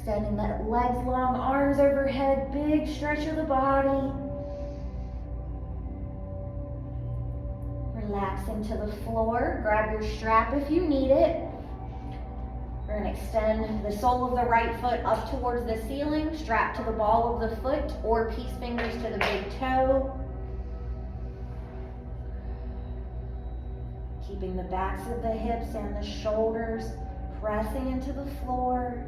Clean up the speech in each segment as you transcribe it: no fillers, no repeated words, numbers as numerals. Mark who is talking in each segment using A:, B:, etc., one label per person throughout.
A: Extending the legs long, arms overhead, big stretch of the body. Relaxing to the floor. Grab your strap if you need it. We're going to extend the sole of the right foot up towards the ceiling, strap to the ball of the foot, or peace fingers to the big toe. Keeping the backs of the hips and the shoulders pressing into the floor.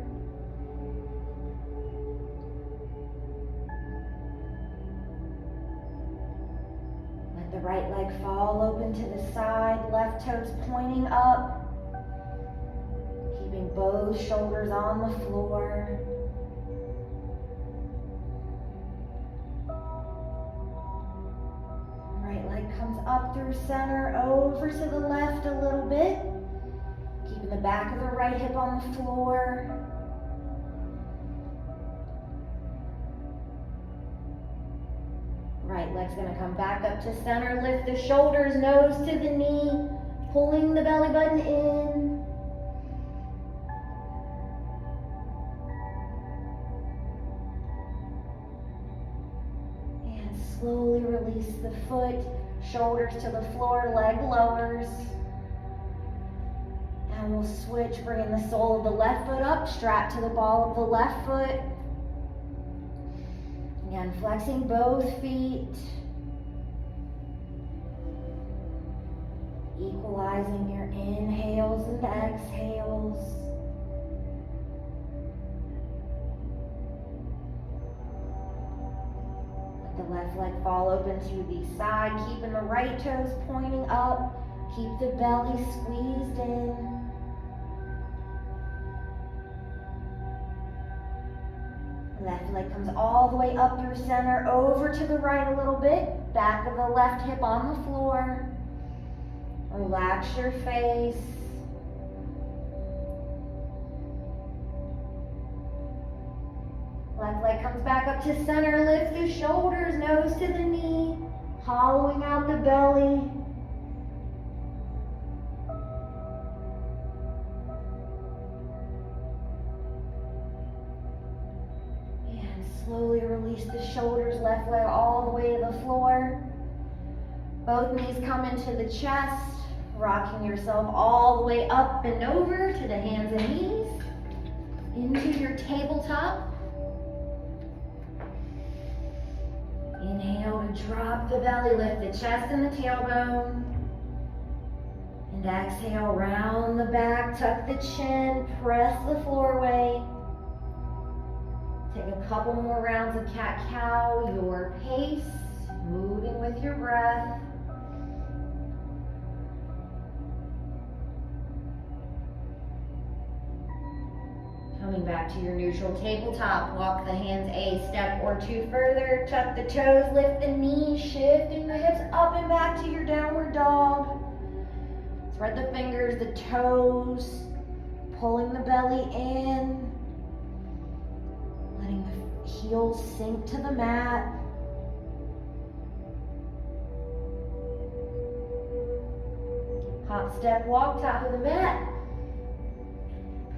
A: Let the right leg fall open to the side, left toes pointing up. Keeping both shoulders on the floor. Right leg comes up through center, over to the left a little bit. Keeping the back of the right hip on the floor. Right leg's gonna come back up to center. Lift the shoulders, nose to the knee, pulling the belly button in. Slowly release the foot, shoulders to the floor, leg lowers. And we'll switch, bringing the sole of the left foot up, strap to the ball of the left foot. Again, flexing both feet. Equalizing your inhales and exhales. The left leg fall open to the side, keeping the right toes pointing up. Keep the belly squeezed in. Left leg comes all the way up through center, over to the right a little bit. Back of the left hip on the floor. Relax your face. Left leg comes back up to center, lift the shoulders, nose to the knee, hollowing out the belly. And slowly release the shoulders, left leg all the way to the floor. Both knees come into the chest, rocking yourself all the way up and over to the hands and knees, into your tabletop. Inhale to drop the belly, lift the chest and the tailbone. And exhale, round the back, tuck the chin, press the floor away. Take a couple more rounds of cat-cow, your pace, moving with your breath. Coming back to your neutral tabletop, walk the hands a step or two further, tuck the toes, lift the knees, shifting the hips up and back to your downward dog. Thread the fingers, the toes, pulling the belly in, letting the heels sink to the mat. Hop, step, walk, top of the mat.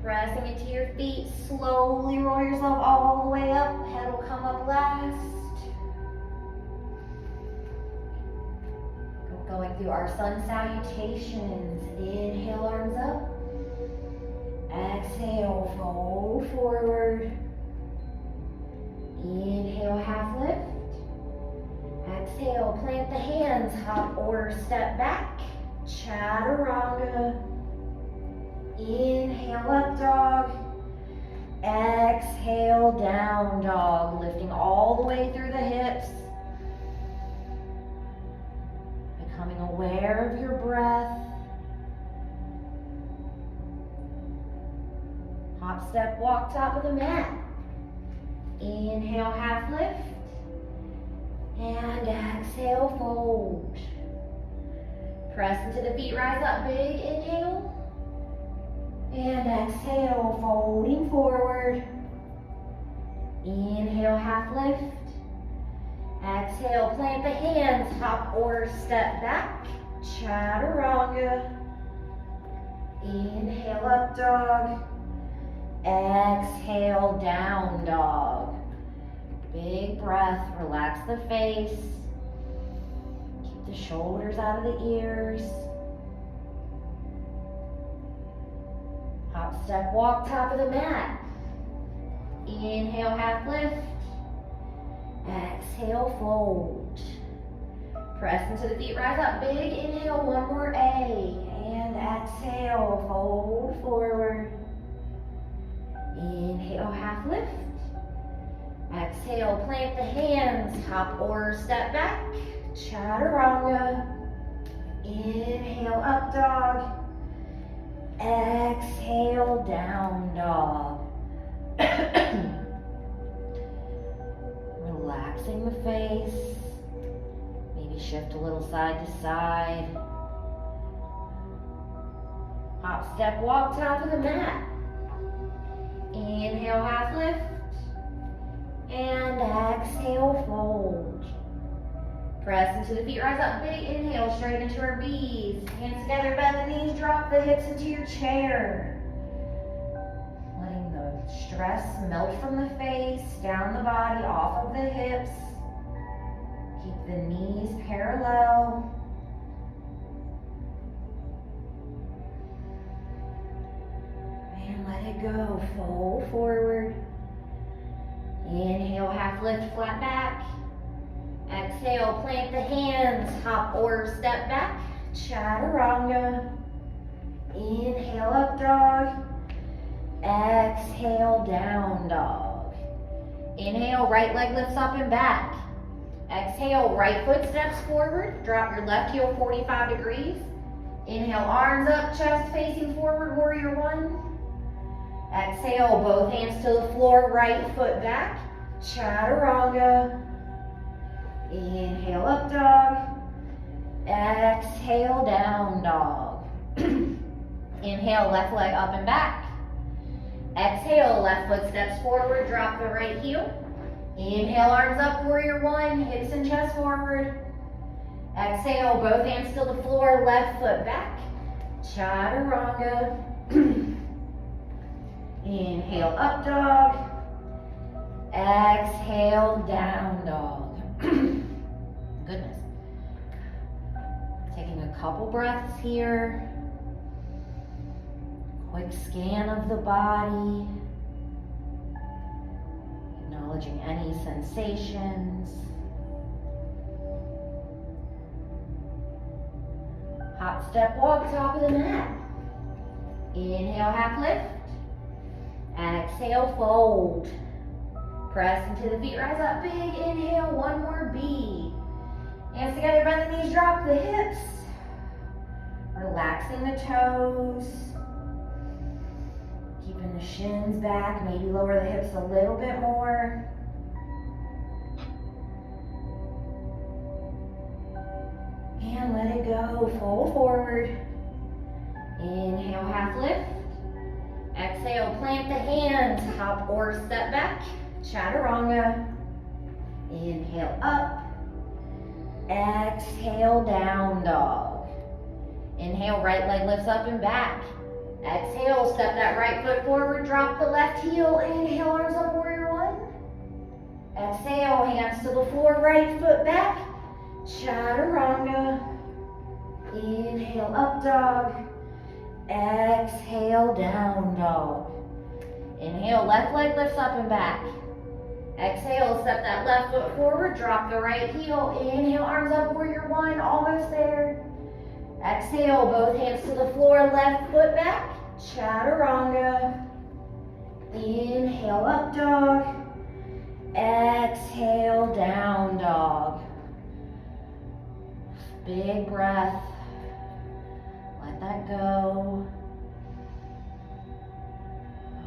A: Pressing into your feet, slowly roll yourself all the way up. Head will come up last. Going through our sun salutations. Inhale, arms up. Exhale, fold forward. Inhale, half lift. Exhale, plant the hands, hop or step back. Chaturanga. Inhale, up dog. Exhale, down dog. Lifting all the way through the hips. Becoming aware of your breath. Hop, step, walk, top of the mat. Inhale, half lift. And exhale, fold. Press into the feet, rise up, big inhale. And exhale, folding forward. Inhale, half lift. Exhale, plant the hands, hop or step back. Chaturanga. Inhale, up dog. Exhale, down dog. Big breath, relax the face. Keep the shoulders out of the ears. Hop, step, walk, top of the mat. Inhale, half lift. Exhale, fold. Press into the feet, rise up. Big inhale, one more A. And exhale, fold forward. Inhale, half lift. Exhale, plant the hands, hop or step back. Chaturanga. Inhale, up dog. Exhale, down dog. Relaxing the face. Maybe shift a little side to side. Hop, step, walk, top of the mat. Inhale, half lift. And exhale, fold. Press into the feet, rise up, big inhale, straight into our B's. Hands together, bend the knees, drop the hips into your chair. Letting the stress melt from the face, down the body, off of the hips. Keep the knees parallel. And let it go, fold forward. Inhale, half lift, flat back. Exhale, plant the hands, hop or step back. Chaturanga. Inhale, up dog. Exhale, down dog. Inhale, right leg lifts up and back. Exhale, right foot steps forward. Drop your left heel 45 degrees. Inhale, arms up, chest facing forward, warrior one. Exhale, both hands to the floor, right foot back. Chaturanga. Inhale, up dog. Exhale, down dog. Inhale, left leg up and back. Exhale, left foot steps forward, drop the right heel. Inhale, arms up, warrior one, hips and chest forward. Exhale, both hands to the floor, left foot back. Chaturanga. Inhale, up dog. Exhale, down dog. Goodness. Taking a couple breaths here. Quick scan of the body. Acknowledging any sensations. Hop, step, walk, top of the mat. Inhale, half lift. Exhale, fold. Press into the feet, rise up, big inhale, one more B. Hands together, bend the knees, drop the hips. Relaxing the toes. Keeping the shins back, maybe lower the hips a little bit more. And let it go, fold forward. Inhale, half lift. Exhale, plant the hands, hop or step back. Chaturanga. Inhale, up. Exhale, down dog. Inhale, right leg lifts up and back. Exhale, step that right foot forward, drop the left heel. Inhale, arms up, warrior one. Exhale, hands to the floor, right foot back. Chaturanga. Inhale, up dog. Exhale, down dog. Inhale, left leg lifts up and back. Exhale, step that left foot forward, drop the right heel. Inhale, arms up, warrior one, almost there. Exhale, both hands to the floor, left foot back. Chaturanga. Inhale, up dog. Exhale, down dog. Big breath. Let that go.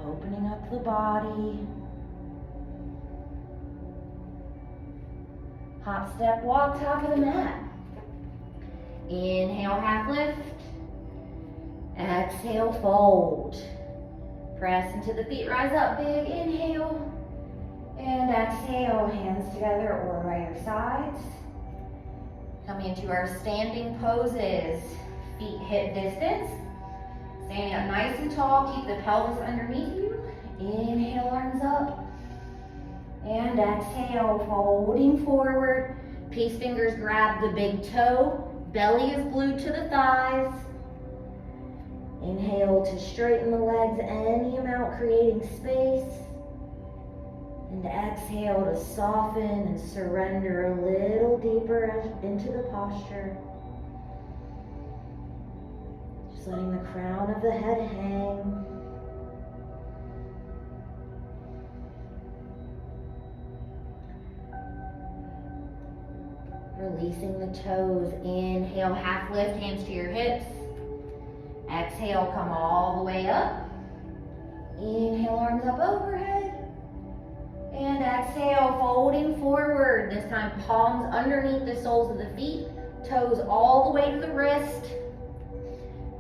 A: Opening up the body. Hop, step, walk, top of the mat. Inhale, half lift. Exhale, fold. Press into the feet, rise up, big inhale. And exhale, hands together or by your sides. Coming into our standing poses. Feet hip distance. Standing up nice and tall, keep the pelvis underneath you. exhale, folding forward. Peace fingers grab the big toe. Belly is glued to the thighs. Inhale to straighten the legs any amount, creating space. And exhale to soften and surrender a little deeper into the posture. Just letting the crown of the head hang. Releasing the toes. Inhale, half lift, hands to your hips. Exhale, come all the way up. Inhale, arms up overhead. And exhale, folding forward. This time, palms underneath the soles of the feet. Toes all the way to the wrist.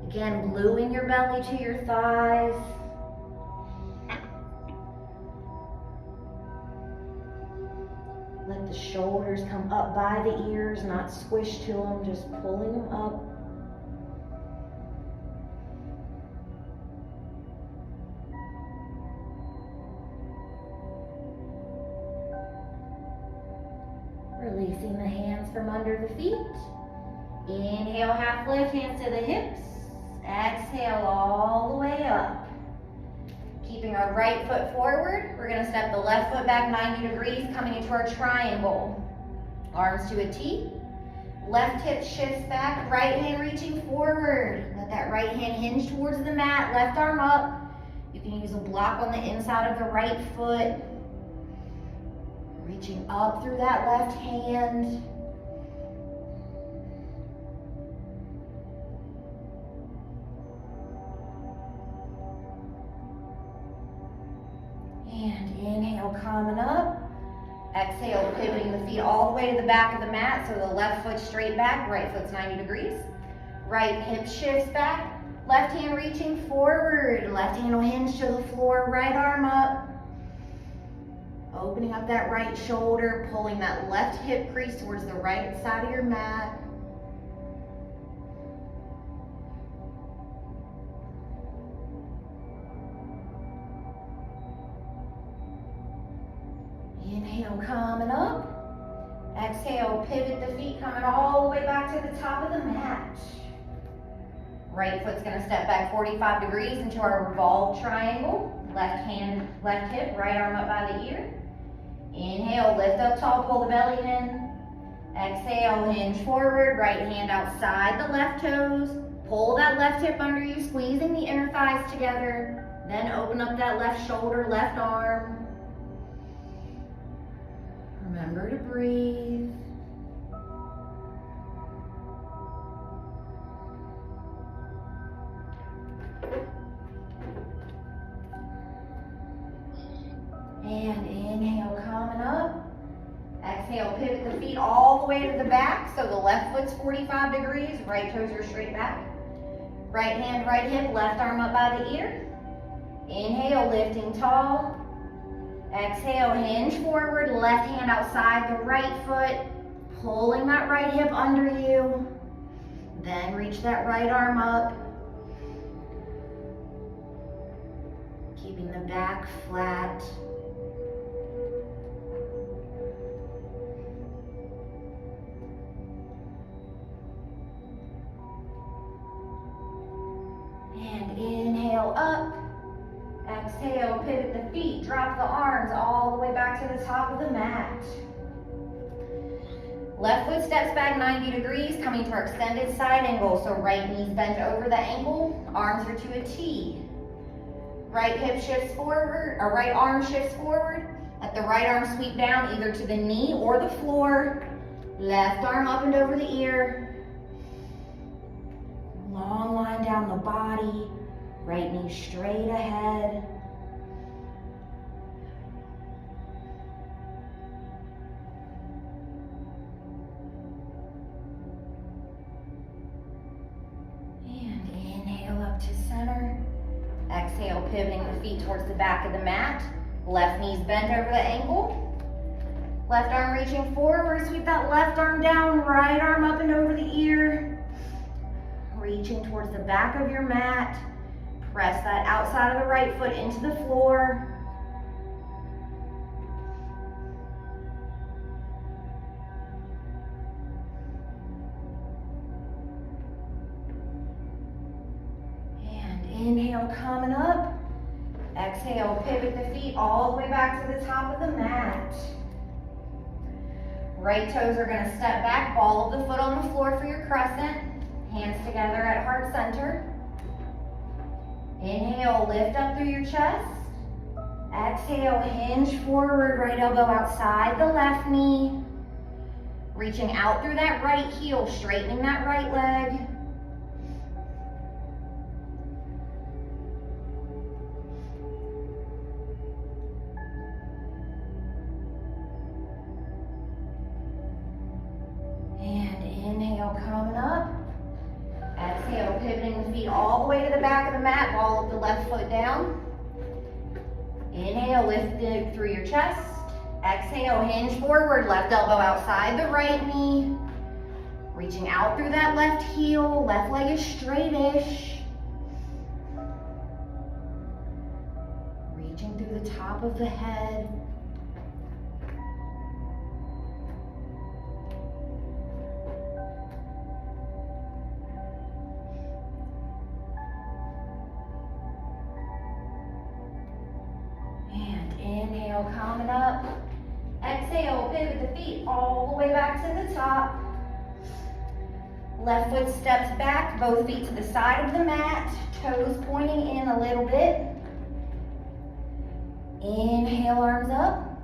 A: Again, gluing your belly to your thighs. Let the shoulders come up by the ears, not squish to them, just pulling them up. Releasing the hands from under the feet. Inhale, half lift, hands to the hips. Exhale all the way up. Keeping our right foot forward, we're gonna step the left foot back 90 degrees, coming into our triangle. Arms to a T. Left hip shifts back, right hand reaching forward. Let that right hand hinge towards the mat, left arm up. You can use a block on the inside of the right foot. Reaching up through that left hand. And inhale, coming up. Exhale, pivoting the feet all the way to the back of the mat, so the left foot straight back, right foot's 90 degrees. Right hip shifts back, left hand reaching forward. Left hand will hinge to the floor, right arm up. Opening up that right shoulder, pulling that left hip crease towards the right side of your mat. Inhale, coming up. Exhale, pivot the feet, coming all the way back to the top of the mat. Right foot's gonna step back 45 degrees into our revolved triangle. Left hand, left hip, right arm up by the ear. Inhale, lift up tall, pull the belly in. Exhale, hinge forward, right hand outside the left toes. Pull that left hip under you, squeezing the inner thighs together. Then open up that left shoulder, left arm. Remember to breathe. And inhale, coming up. Exhale, pivot the feet all the way to the back, so the left foot's 45 degrees, right toes are straight back. Right hand, right hip, left arm up by the ear. Inhale, lifting tall. Exhale, hinge forward, left hand outside the right foot, pulling that right hip under you. Then reach that right arm up. Keeping the back flat. And inhale up. Exhale, pivot the feet, drop the arms all the way back to the top of the mat. Left foot steps back 90 degrees, coming to our extended side angle. So right knee's bent over the ankle, arms are to a T. Right hip shifts forward, or right arm shifts forward. Let the right arm sweep down either to the knee or the floor. Left arm up and over the ear. Long line down the body. Right knee straight ahead. And inhale up to center. Exhale, pivoting the feet towards the back of the mat. Left knee's bent over the ankle. Left arm reaching forward. Sweep that left arm down. Right arm up and over the ear. Reaching towards the back of your mat. Press that outside of the right foot into the floor. Inhale, coming up. Exhale, pivot the feet all the way back to the top of the mat. Right toes are gonna step back, ball of the foot on the floor for your crescent. Hands together at heart center. Inhale, lift up through your chest. Exhale, hinge forward, right elbow outside the left knee. Reaching out through that right heel, straightening that right leg. And inhale, coming up. Exhale, pivoting the feet all the way to the back of the mat, ball of the left foot down. Inhale, lift it through your chest. Exhale, hinge forward, left elbow outside the right knee. Reaching out through that left heel, left leg is straightish. Reaching through the top of the head. Inhale, coming up. Exhale, pivot the feet all the way back to the top. Left foot steps back, both feet to the side of the mat, toes pointing in a little bit. Inhale, arms up.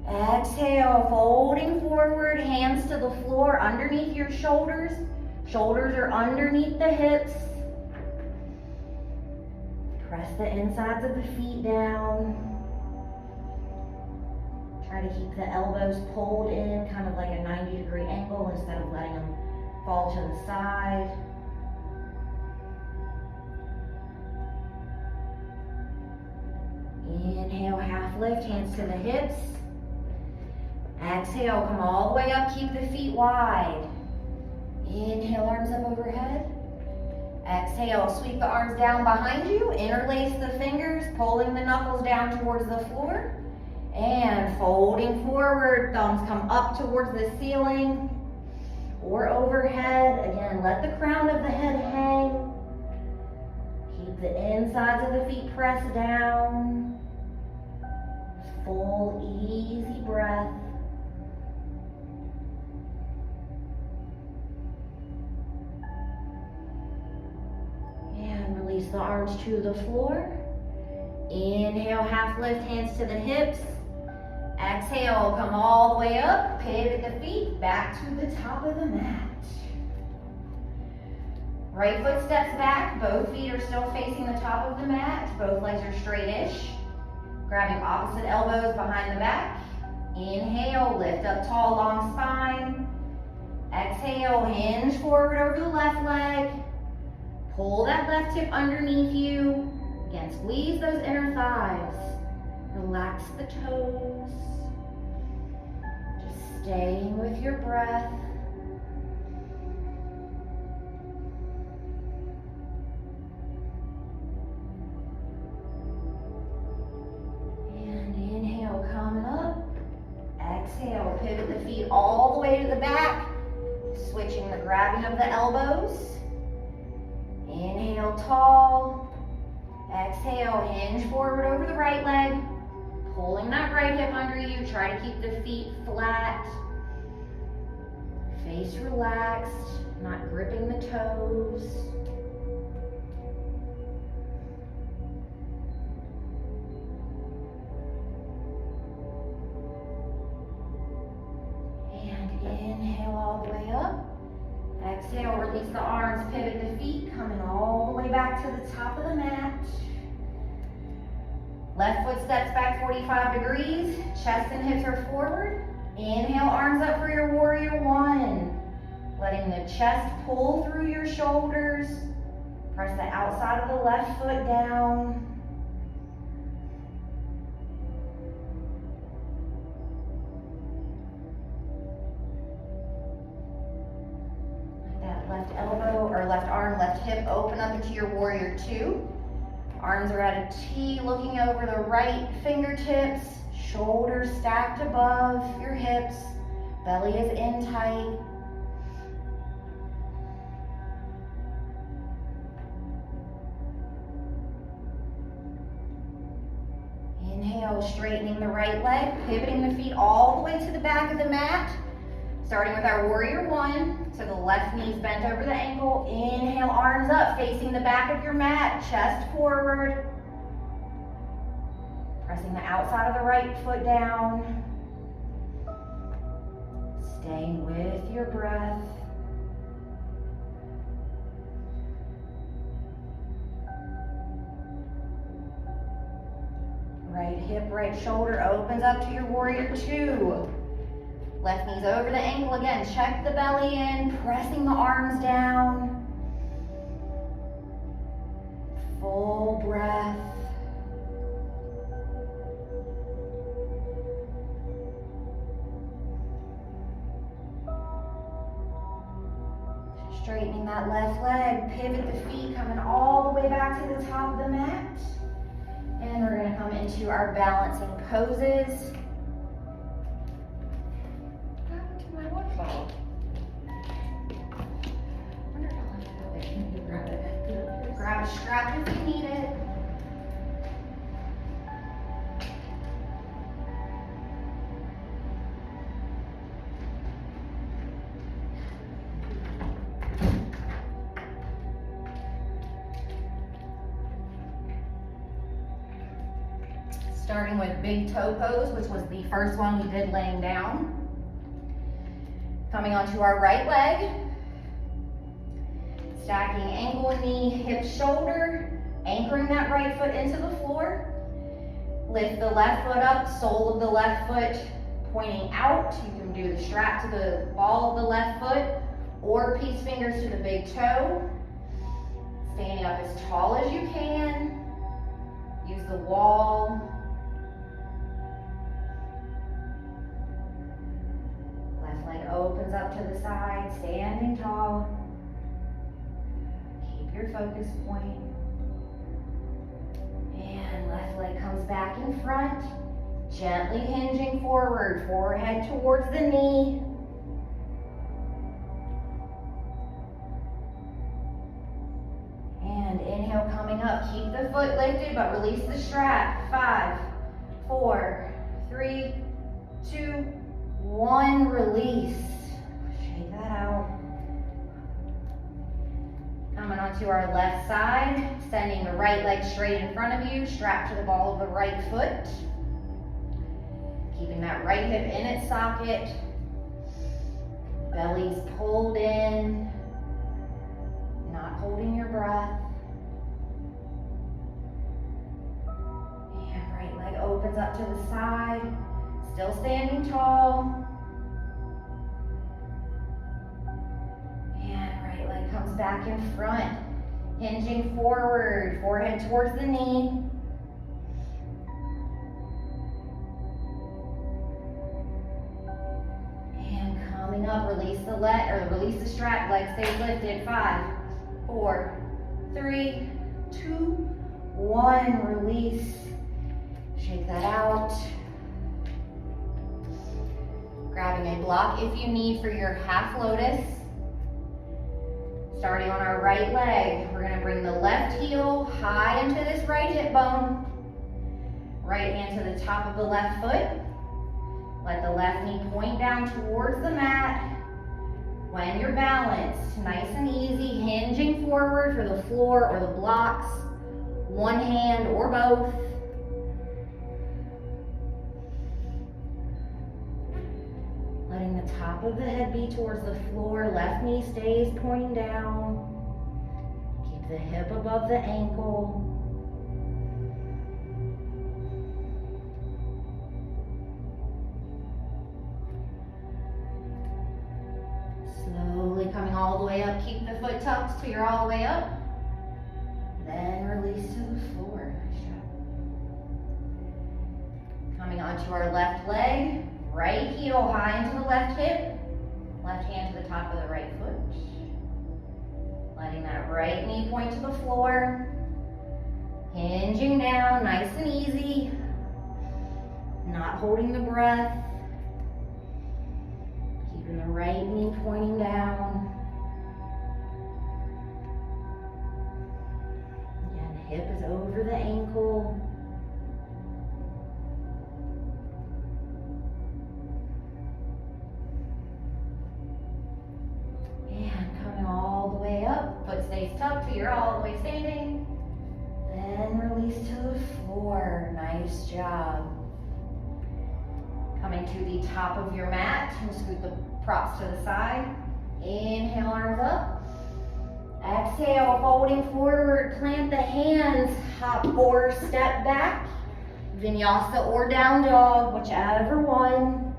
A: Exhale, folding forward, hands to the floor underneath your shoulders. Shoulders are underneath the hips. Press the insides of the feet down. Try to keep the elbows pulled in, kind of like a 90-degree angle instead of letting them fall to the side. Inhale, half lift, hands to the hips. Exhale, come all the way up, keep the feet wide. Inhale, arms up overhead. Exhale, sweep the arms down behind you, interlace the fingers, pulling the knuckles down towards the floor. And folding forward, thumbs come up towards the ceiling or overhead. Again, let the crown of the head hang. Keep the insides of the feet pressed down. Full, easy breath. And release the arms to the floor. Inhale, half lift, hands to the hips. Exhale, come all the way up, pivot the feet back to the top of the mat. Right foot steps back, both feet are still facing the top of the mat, both legs are straightish. Grabbing opposite elbows behind the back. Inhale, lift up tall, long spine. Exhale, hinge forward over the left leg. Pull that left hip underneath you. Again, squeeze those inner thighs. Relax the toes. Just staying with your breath. And inhale, coming up. Exhale, pivot the feet all the way to the back. Switching the grabbing of the elbows. Inhale, tall. Exhale, hinge forward over the right leg. Pulling that right hip under you. Try to keep the feet flat. Face relaxed, not gripping the toes. And inhale all the way up. Exhale, release the arms, pivot the feet, coming all the way back to the top of the mat. Left foot steps back 45 degrees, chest and hips are forward. Inhale, arms up for your warrior one. Letting the chest pull through your shoulders. Press the outside of the left foot down. Left elbow or left arm, left hip open up into your warrior two. Arms are at a T, looking over the right fingertips. Shoulders stacked above your hips. Belly is in tight. Inhale, straightening the right leg, pivoting the feet all the way to the back of the mat. Starting with our warrior one. So the left knee's bent over the ankle. Inhale, arms up, facing the back of your mat, chest forward. Pressing the outside of the right foot down. Staying with your breath. Right hip, right shoulder opens up to your warrior two. Left knee's over the ankle again. Check the belly in, pressing the arms down. Full breath. Straightening that left leg, pivot the feet, coming all the way back to the top of the mat. And we're going to come into our balancing poses. Back to my water bottle. I wonder if I left it out there. Can you grab it? Grab a strap if you need it. Starting with big toe pose, which was the first one we did laying down. Coming onto our right leg. Stacking ankle, knee, hip, shoulder. Anchoring that right foot into the floor. Lift the left foot up, sole of the left foot pointing out. You can do the strap to the ball of the left foot or peace fingers to the big toe. Standing up as tall as you can. Use the wall. Leg opens up to the side, standing tall. Keep your focus point. And left leg comes back in front, gently hinging forward, forehead towards the knee. And inhale coming up, keep the foot lifted, but release the strap. 5, 4, 3, 2, 1, release. Shake that out. Coming onto our left side, sending the right leg straight in front of you, strapped to the ball of the right foot. Keeping that right hip in its socket. Belly's pulled in. Not holding your breath. And right leg opens up to the side. Still standing tall. And right leg comes back in front. Hinging forward, forehead towards the knee. And coming up, release the strap, leg stays lifted. 5, 4, 3, 2, 1, release. Shake that out. Grabbing a block if you need for your half lotus. Starting on our right leg, we're going to bring the left heel high into this right hip bone. Right hand to the top of the left foot. Let the left knee point down towards the mat. When you're balanced, nice and easy, hinging forward for the floor or the blocks. One hand or both. Letting the top of the head be towards the floor, left knee stays pointing down. Keep the hip above the ankle. Slowly coming all the way up, keep the foot tucked till you're all the way up. Then release to the floor. Coming onto our left leg. Right heel high into the left hip, left hand to the top of the right foot. Letting that right knee point to the floor. Hinging down, nice and easy. Not holding the breath. Keeping the right knee pointing down. Again, hip is over the ankle. Nice job. Coming to the top of your mat, and scoot the props to the side. Inhale, arms up. Exhale, folding forward, plant the hands, hop or step back. Vinyasa or down dog, whichever one.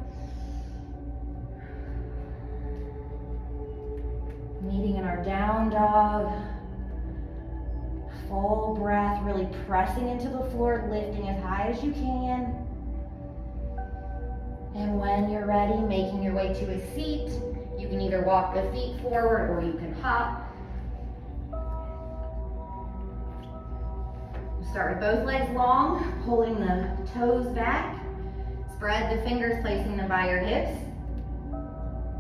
A: Meeting in our down dog. Full breath, really pressing into the floor, lifting as high as you can. And when you're ready, making your way to a seat. You can either walk the feet forward or you can hop. Start with both legs long, holding the toes back. Spread the fingers, placing them by your hips.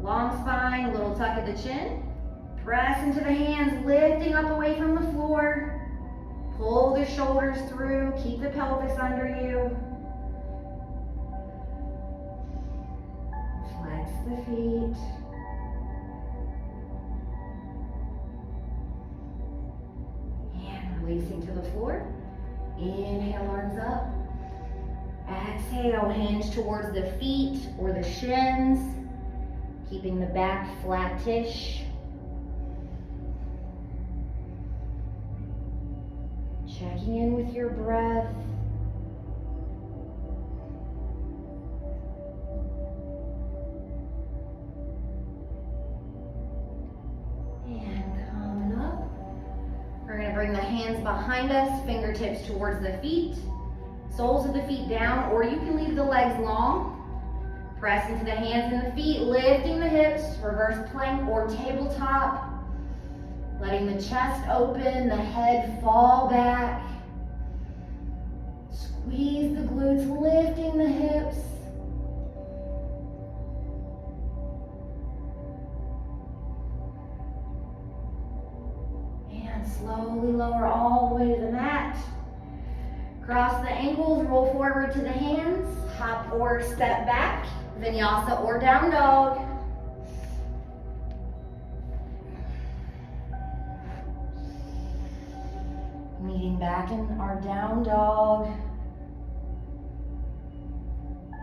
A: Long spine, little tuck at the chin. Press into the hands, lifting up away from the floor. Pull the shoulders through, keep the pelvis under you. Flex the feet. And releasing to the floor. Inhale, arms up. Exhale, hinge towards the feet or the shins, keeping the back flattish. Checking in with your breath. Bring the hands behind us, fingertips towards the feet, soles of the feet down, or you can leave the legs long. Press into the hands and the feet, lifting the hips, reverse plank or tabletop. Letting the chest open, the head fall back. Squeeze the glutes, lifting the hips. Slowly lower all the way to the mat. Cross the ankles, roll forward to the hands, hop or step back, vinyasa or down dog. Meeting back in our down dog.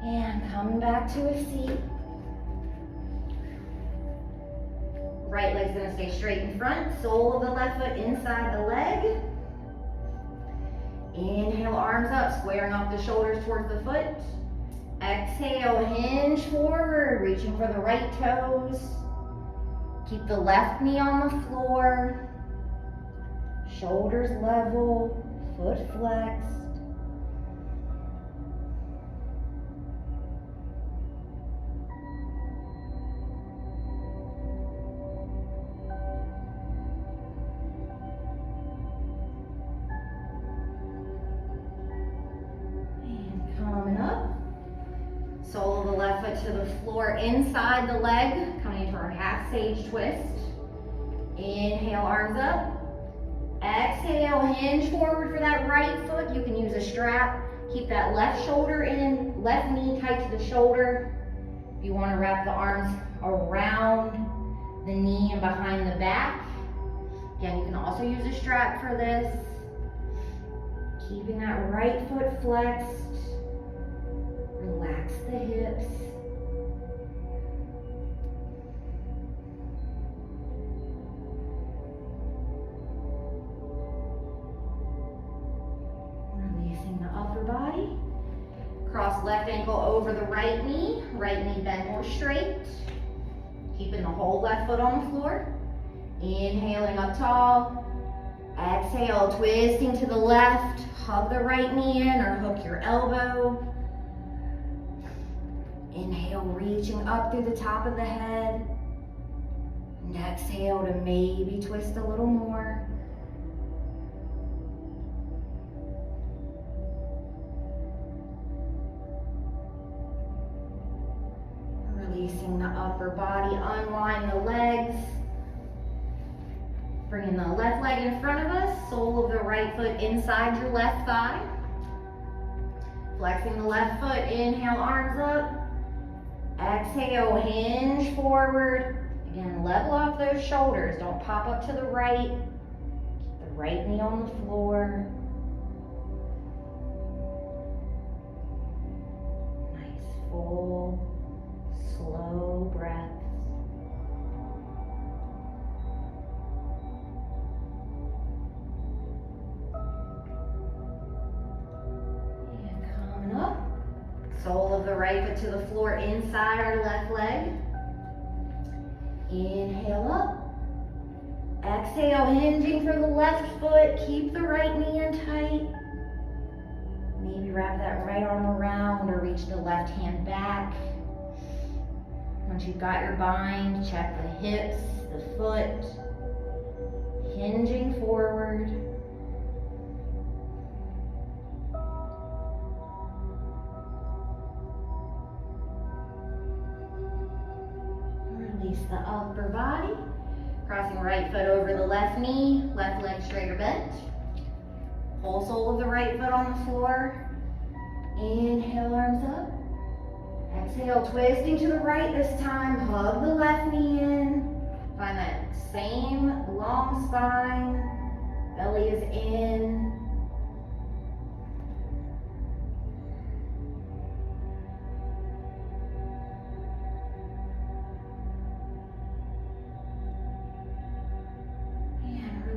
A: And coming back to a seat. Right leg's gonna stay straight in front, sole of the left foot inside the leg. Inhale, arms up, squaring off the shoulders towards the foot. Exhale, hinge forward, reaching for the right toes. Keep the left knee on the floor. Shoulders level, foot flexed. Sole of the left foot to the floor inside the leg, coming into our half sage twist. Inhale, arms up. Exhale, hinge forward for that right foot. You can use a strap. Keep that left shoulder in, left knee tight to the shoulder. If you want to wrap the arms around the knee and behind the back. Again, you can also use a strap for this. Keeping that right foot flexed. Relax the hips. Releasing the upper body. Cross left ankle over the right knee bent more straight. Keeping the whole left foot on the floor. Inhaling up tall. Exhale, twisting to the left. Hug the right knee in or hook your elbow. Inhale, reaching up through the top of the head. And exhale to maybe twist a little more. Releasing the upper body, unwind the legs. Bringing the left leg in front of us, sole of the right foot inside your left thigh. Flexing the left foot, inhale, arms up. Exhale, hinge forward. Again, level off those shoulders. Don't pop up to the right. Keep the right knee on the floor. full, slow breaths. And coming up, sole of the right foot to the floor inside our left leg. Inhale up. Exhale, hinging for the left foot. Keep the right knee in tight. Maybe wrap that right arm around or reach the left hand back. Once you've got your bind, check the hips, the foot, hinging forward. Release the upper body. Crossing right foot over the left knee, left leg straight or bent. Whole sole of the right foot on the floor. Inhale, arms up. Exhale, twisting to the right this time. Hug the left knee in. Find that same long spine. Belly is in.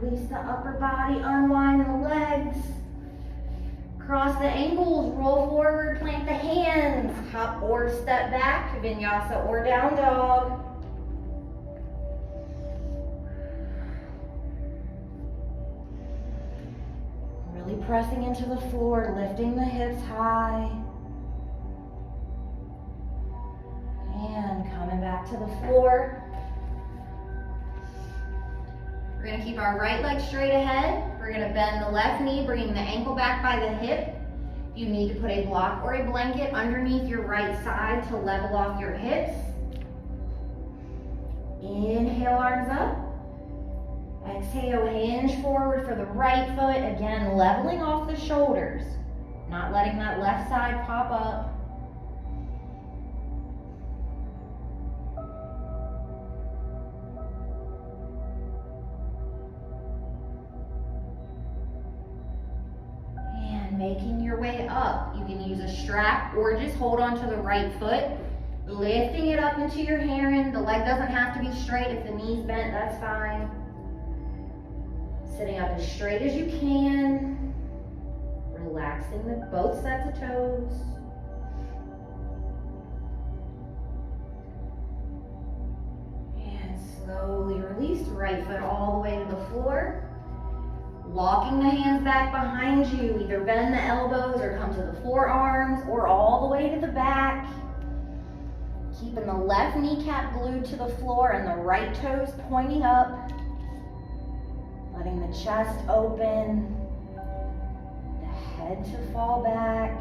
A: Release the upper body, unwind the legs. Cross the ankles, roll forward, plant the hands. Hop or step back, vinyasa or down dog. Really pressing into the floor, lifting the hips high. And coming back to the floor. We're going to keep our right leg straight ahead. We're going to bend the left knee, bringing the ankle back by the hip. You need to put a block or a blanket underneath your right side to level off your hips. Inhale, arms up. Exhale, hinge forward for the right foot. Again, leveling off the shoulders. Not letting that left side pop up. Making your way up. You can use a strap or just hold on to the right foot, lifting it up into your heron. The leg doesn't have to be straight. If the knee's bent, that's fine. Sitting up as straight as you can, relaxing both sets of toes. And slowly release, right foot all the way to the floor. Walking the hands back behind you, either bend the elbows or come to the forearms or all the way to the back. Keeping the left kneecap glued to the floor and the right toes pointing up. Letting the chest open, the head to fall back.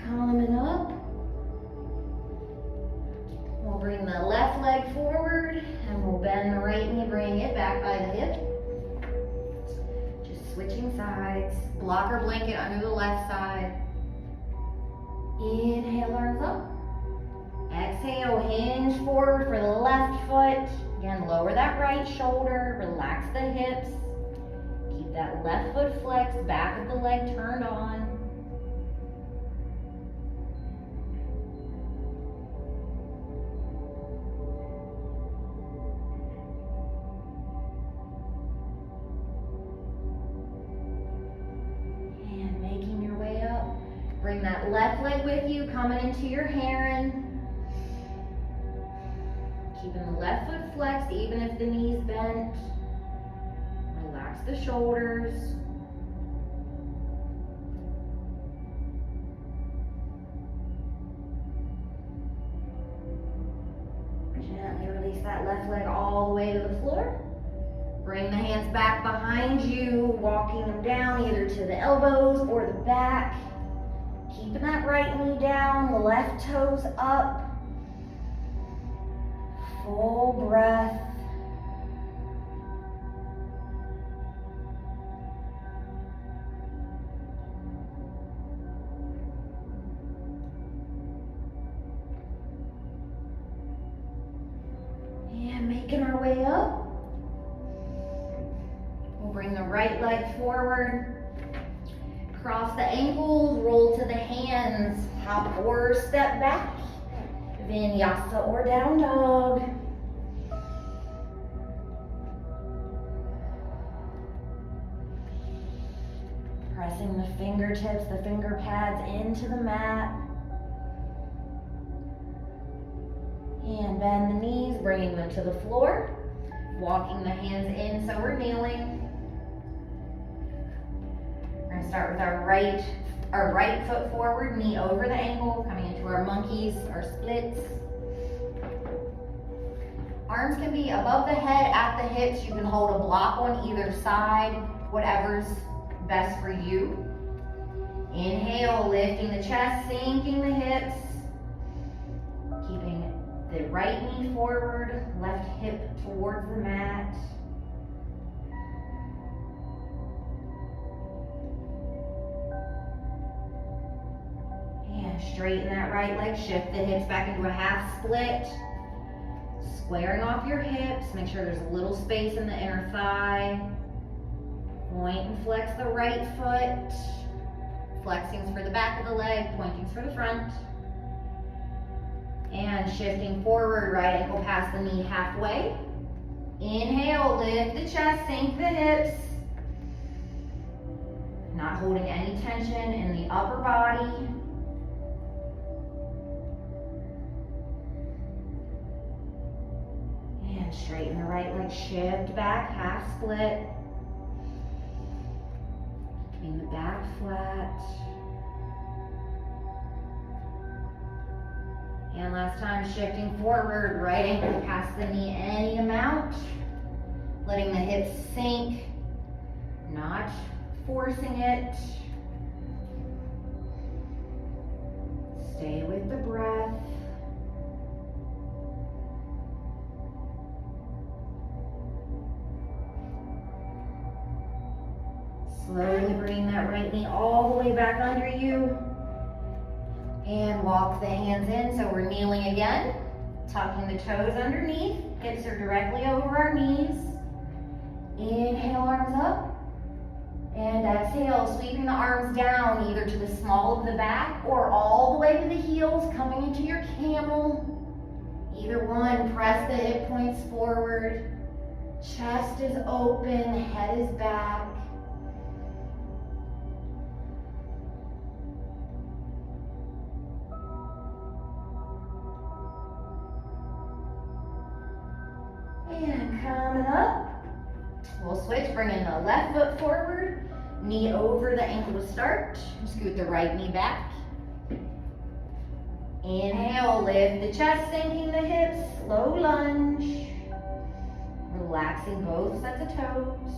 A: Coming up, we'll bring the left leg forward and we'll bend the right knee, bring it back by the hip. Just switching sides. Block or blanket under the left side. Inhale, arms up. Exhale, hinge forward for the left foot. Again, lower that right shoulder, relax the hips. Keep that left foot flexed, back of the leg turned on. Bring that left leg with you, coming into your heron. Keeping the left foot flexed, even if the knee's bent. Relax the shoulders. Gently release that left leg all the way to the floor. Bring the hands back behind you, walking them down either to the elbows or the back. Keeping that right knee down, the left toes up. Full breath. And making our way up. We'll bring the right leg forward. Cross the ankles, roll to the hands, hop or step back. Vinyasa or down dog. Pressing the fingertips, the finger pads into the mat. And bend the knees, bringing them to the floor. Walking the hands in so we're kneeling. We're going to start with our right foot forward, knee over the ankle, coming into our monkeys, our splits. Arms can be above the head, at the hips. You can hold a block on either side, whatever's best for you. Inhale, lifting the chest, sinking the hips. Keeping the right knee forward, left hip towards the mat. And straighten that right leg, shift the hips back into a half split. Squaring off your hips, make sure there's a little space in the inner thigh. Point and flex the right foot. Flexing's for the back of the leg, pointing's for the front. And shifting forward, right ankle past the knee halfway. Inhale, lift the chest, sink the hips. Not holding any tension in the upper body. And straighten the right leg, shift back, half split. Keeping the back flat. And last time, shifting forward, right ankle past the knee any amount. Letting the hips sink, not forcing it. Stay with the breath. Slowly bring that right knee all the way back under you. And walk the hands in, so we're kneeling again. Tucking the toes underneath, hips are directly over our knees. Inhale, arms up. And exhale, sweeping the arms down, either to the small of the back or all the way to the heels, coming into your camel. Either one, press the hip points forward. Chest is open, head is back. And coming up, we'll switch, bringing the left foot forward, knee over the ankle to start. Scoot the right knee back. Inhale, lift the chest, sinking the hips, slow lunge. Relaxing both sets of toes.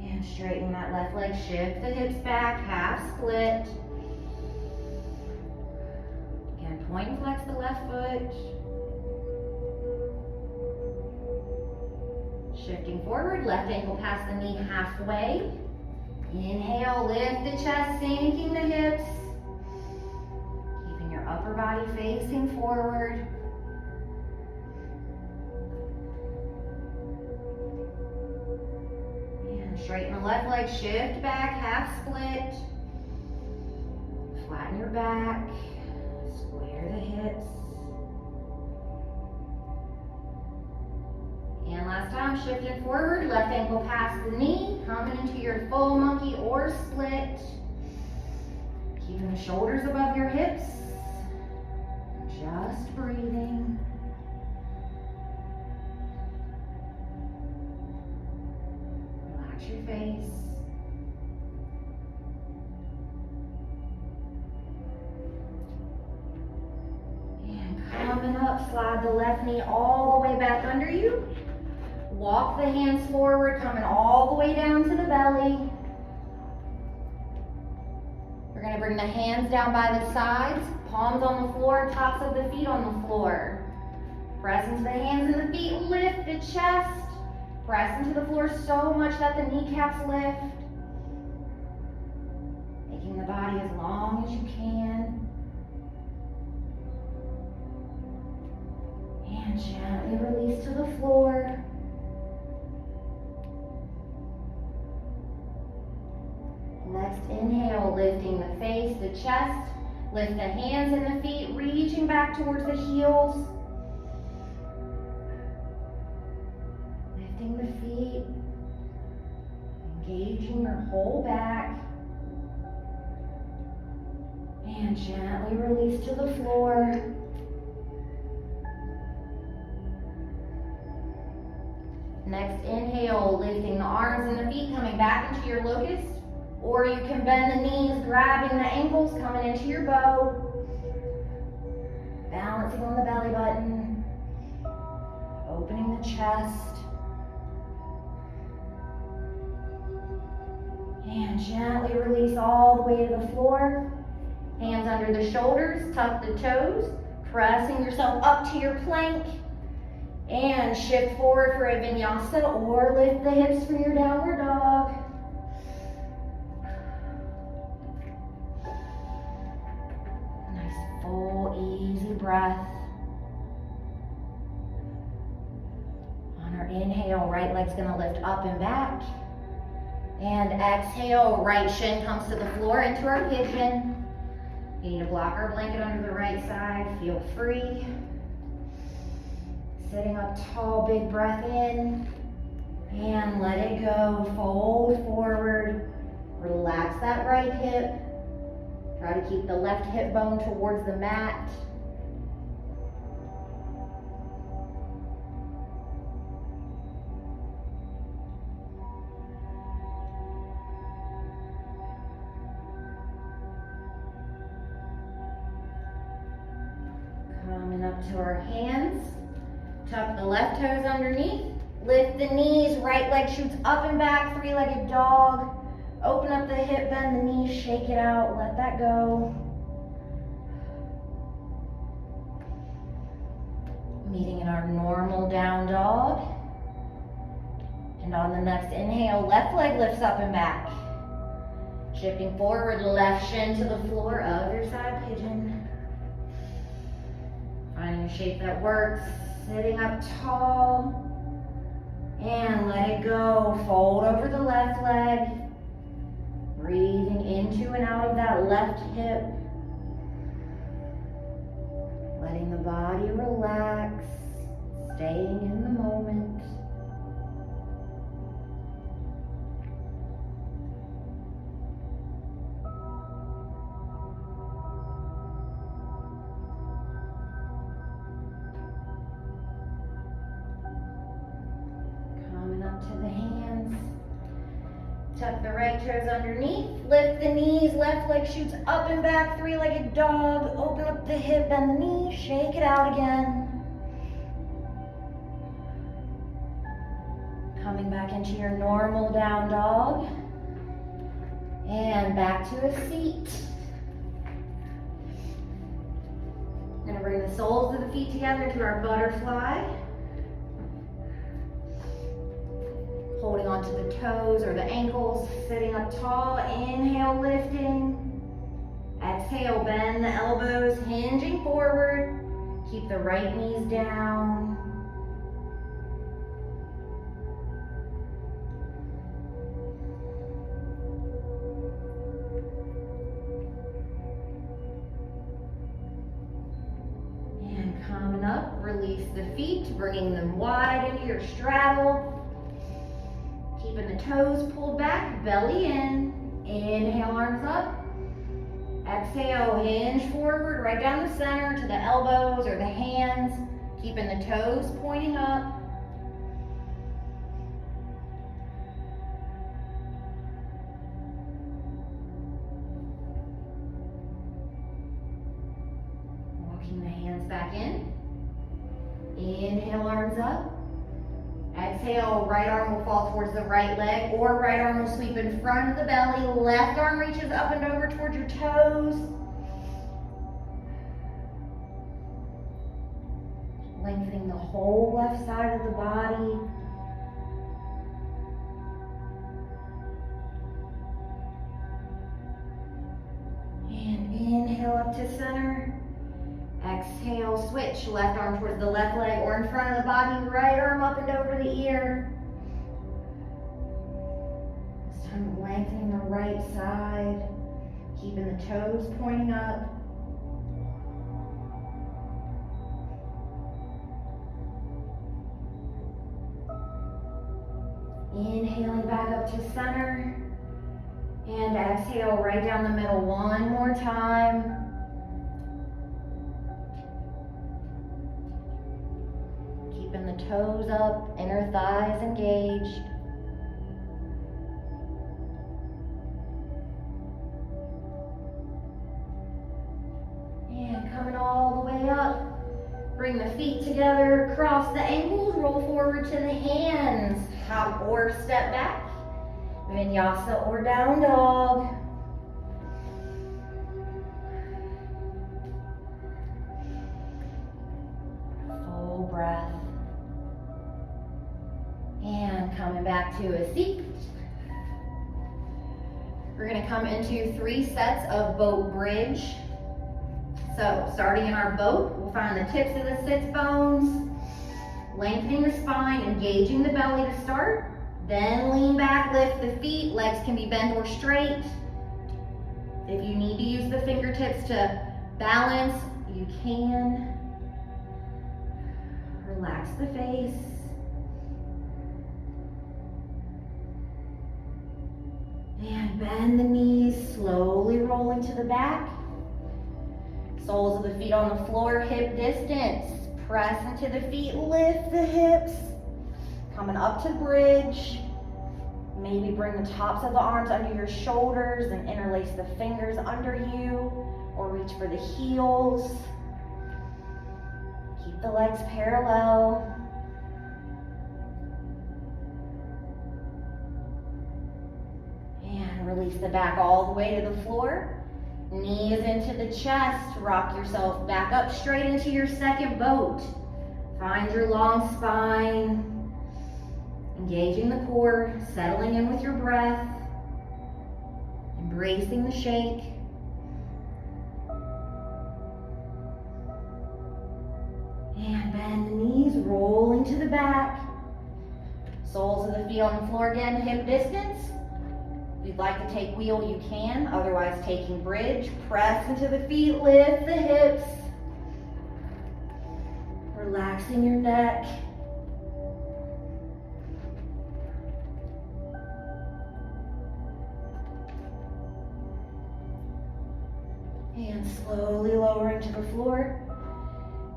A: And straighten that left leg, shift the hips back, half split. Again, point and flex the left foot. Shifting forward, left ankle past the knee halfway. Inhale, lift the chest, sinking the hips. Keeping your upper body facing forward. And straighten the left leg, shift back, half split. Flatten your back, square the hips. And last time, shifting forward, left ankle past the knee, coming into your full monkey or split. Keeping the shoulders above your hips. Just breathing. Relax your face. And coming up, slide the left knee all the way back under you. Walk the hands forward, coming all the way down to the belly. We're going to bring the hands down by the sides, palms on the floor, tops of the feet on the floor. Press into the hands and the feet, lift the chest. Press into the floor so much that the kneecaps lift. Making the body as long as you can. And gently release to the floor. Next inhale, lifting the face, the chest. Lift the hands and the feet, reaching back towards the heels. Lifting the feet, engaging your whole back. And gently release to the floor. Next inhale, lifting the arms and the feet, coming back into your locust. Or you can bend the knees, grabbing the ankles, coming into your bow. Balancing on the belly button. Opening the chest. And gently release all the way to the floor. Hands under the shoulders, tuck the toes. Pressing yourself up to your plank. And shift forward for a vinyasa or lift the hips for your downward dog. Nice full, easy breath. On our inhale, right leg's gonna lift up and back. And exhale, right shin comes to the floor into our pigeon. You need to block our blanket under the right side, feel free. Sitting up tall, big breath in, and let it go. Fold forward, relax that right hip. Try to keep the left hip bone towards the mat. Coming up to our hands. Tuck the left toes underneath. Lift the knees, right leg shoots up and back, three-legged dog. Open up the hip, bend the knees, shake it out, let that go. Meeting in our normal down dog. And on the next inhale, left leg lifts up and back. Shifting forward, left shin to the floor, other side pigeon. Finding a shape that works. Sitting up tall, and let it go. Fold over the left leg, breathing into and out of that left hip. Letting the body relax, staying in the moment. To the hands. Tuck the right toes underneath. Lift the knees. Left leg shoots up and back. Three-legged dog. Open up the hip, bend the knee. Shake it out again. Coming back into your normal down dog. And back to a seat. We're going to bring the soles of the feet together to our butterfly. Holding onto the toes or the ankles, sitting up tall, inhale, lifting. Exhale, bend the elbows, hinging forward. Keep the right knees down. And coming up, release the feet, bringing them wide into your straddle. Keeping the toes pulled back, belly in. Inhale, arms up. Exhale, hinge forward, right down the center to the elbows or the hands. Keeping the toes pointing up. Walking the hands back in. Inhale, arms up. Exhale, right arm will fall towards the right leg, or right arm will sweep in front of the belly. Left arm reaches up and over towards your toes. Lengthening the whole left side of the body. And inhale up to center. Exhale, switch. Left arm towards the left leg or in front of the body. Right arm up and over the ear. This time lengthening the right side. Keeping the toes pointing up. Inhaling back up to center. And exhale right down the middle one more time. Keeping the toes up, inner thighs engaged. And coming all the way up. Bring the feet together, cross the ankles, roll forward to the hands. Hop or step back. Vinyasa or down dog. Full breath. And coming back to a seat. We're going to come into 3 sets of boat bridge. So starting in our boat, we'll find the tips of the sits bones, lengthening the spine, engaging the belly to start. Then lean back, lift the feet. Legs can be bent or straight. If you need to use the fingertips to balance, you can. Relax the face. And bend the knees, slowly rolling to the back. Soles of the feet on the floor, hip distance. Press into the feet, lift the hips. Coming up to bridge. Maybe bring the tops of the arms under your shoulders and interlace the fingers under you, or reach for the heels. Keep the legs parallel. And release the back all the way to the floor. Knees into the chest. Rock yourself back up straight into your second boat. Find your long spine. Engaging the core, settling in with your breath. Embracing the shake. And bend the knees, rolling to the back. Soles of the feet on the floor again, hip distance. If you'd like to take wheel, you can. Otherwise, taking bridge. Press into the feet, lift the hips. Relaxing your neck. And slowly lowering to the floor.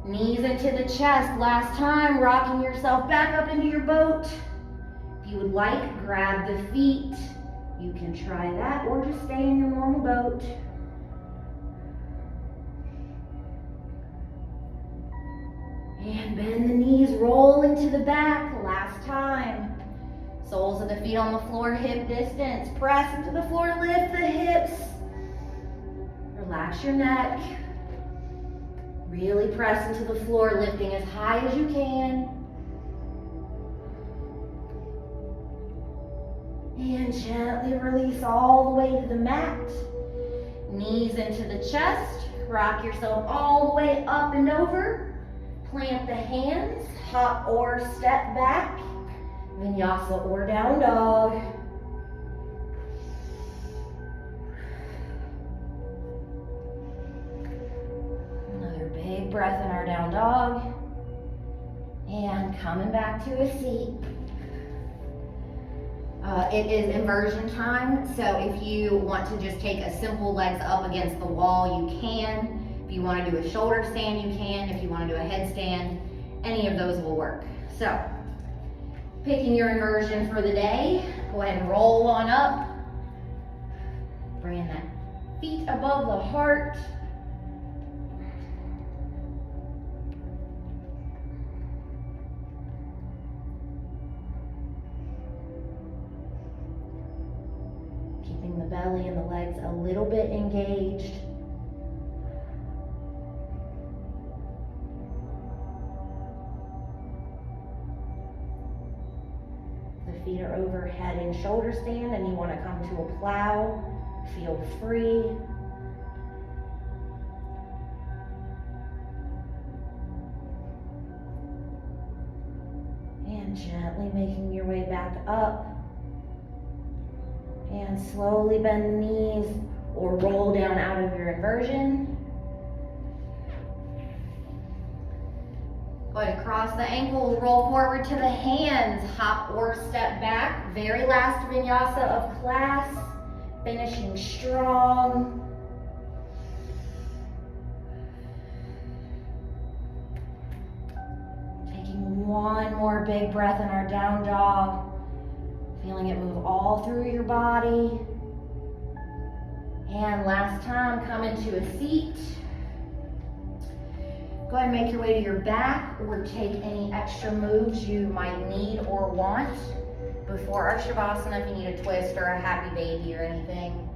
A: Knees into the chest. Last time, rocking yourself back up into your boat. If you would like, grab the feet. You can try that or just stay in your normal boat. And bend the knees, rolling to the back. Last time. Soles of the feet on the floor, hip distance. Press into the floor, lift the hips. Relax your neck. Really press into the floor, lifting as high as you can. And gently release all the way to the mat. Knees into the chest. Rock yourself all the way up and over. Plant the hands. Hop or step back. Vinyasa or down dog. Another big breath in our down dog. And coming back to a seat. It is inversion time, so if you want to just take a simple legs up against the wall, you can. If you want to do a shoulder stand, you can. If you want to do a headstand, any of those will work. So, picking your inversion for the day, go ahead and roll on up. Bringing that feet above the heart. Keeping the belly and the legs a little bit engaged. The feet are overhead in shoulder stand and you want to come to a plow. Feel free. And gently making your way back up. And slowly bend the knees or roll down out of your inversion. Go ahead and cross the ankles, roll forward to the hands, hop or step back. Very last vinyasa of class, finishing strong. Taking one more big breath in our down dog. Feeling it move all through your body. And last time, come into a seat. Go ahead and make your way to your back or take any extra moves you might need or want before our Shavasana if you need a twist or a happy baby or anything.